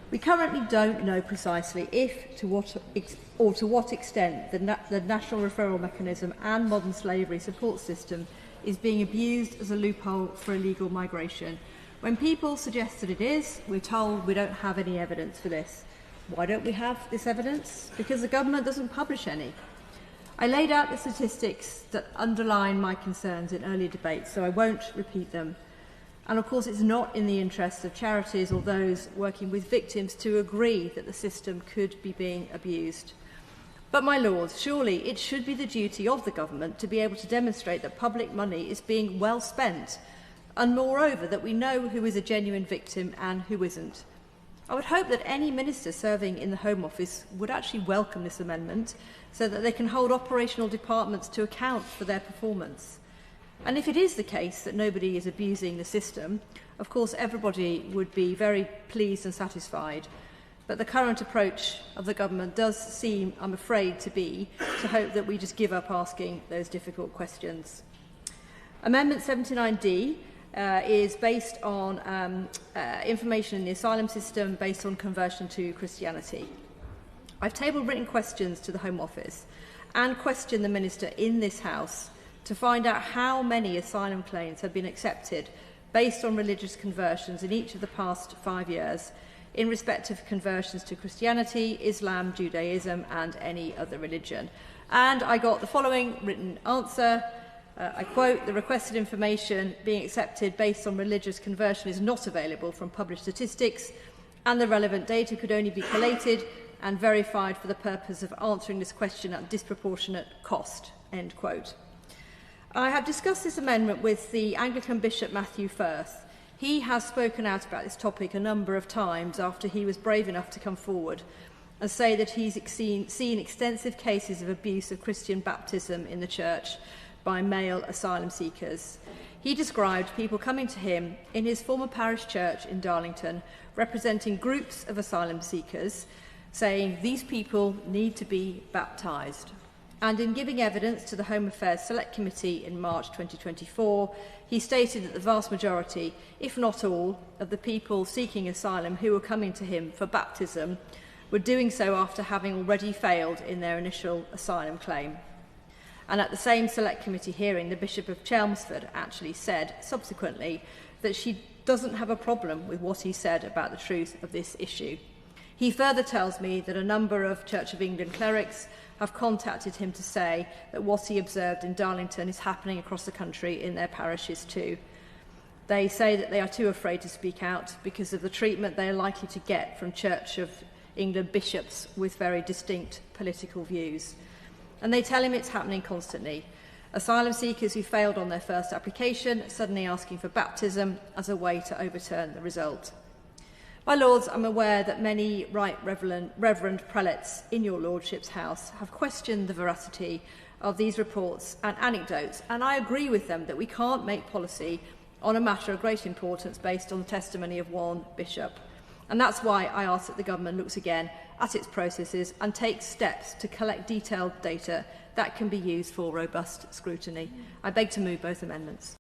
We currently don't know precisely if, to what extent, the National Referral Mechanism and modern slavery support system is being abused as a loophole for illegal migration. When people suggest that it is, we're told we don't have any evidence for this. Why don't we have this evidence? Because the government doesn't publish any. I laid out the statistics that underline my concerns in earlier debates, so I won't repeat them. And of course, it's not in the interests of charities or those working with victims to agree that the system could be being abused. But, my Lords, surely it should be the duty of the government to be able to demonstrate that public money is being well spent, and moreover, that we know who is a genuine victim and who isn't. I would hope that any minister serving in the Home Office would actually welcome this amendment so that they can hold operational departments to account for their performance. And if it is the case that nobody is abusing the system, of course everybody would be very pleased and satisfied. But the current approach of the government does seem, I'm afraid, to be to hope that we just give up asking those difficult questions. Amendment 79D is based on information in the asylum system based on conversion to Christianity. I've tabled written questions to the Home Office and questioned the Minister in this House to find out how many asylum claims have been accepted based on religious conversions in each of the past 5 years in respect of conversions to Christianity, Islam, Judaism and any other religion. And I got the following written answer. I quote, "The requested information being accepted based on religious conversion is not available from published statistics, and the relevant data could only be collated and verified for the purpose of answering this question at disproportionate cost." End quote. I have discussed this amendment with the Anglican Bishop Matthew Firth. He has spoken out about this topic a number of times after he was brave enough to come forward and say that he's seen extensive cases of abuse of Christian baptism in the church by male asylum seekers. He described people coming to him in his former parish church in Darlington, representing groups of asylum seekers, saying these people need to be baptised. And in giving evidence to the Home Affairs Select Committee in March 2024, he stated that the vast majority, if not all, of the people seeking asylum who were coming to him for baptism were doing so after having already failed in their initial asylum claim. And at the same Select Committee hearing, the Bishop of Chelmsford actually said subsequently that she doesn't have a problem with what he said about the truth of this issue. He further tells me that a number of Church of England clerics have contacted him to say that what he observed in Darlington is happening across the country in their parishes too. They say that they are too afraid to speak out because of the treatment they are likely to get from Church of England bishops with very distinct political views. And they tell him it's happening constantly. Asylum seekers who failed on their first application suddenly asking for baptism as a way to overturn the result. My Lords, I'm aware that many Right Reverend prelates in your Lordship's House have questioned the veracity of these reports and anecdotes, and I agree with them that we can't make policy on a matter of great importance based on the testimony of one bishop. And that's why I ask that the government looks again at its processes and takes steps to collect detailed data that can be used for robust scrutiny. I beg to move both amendments.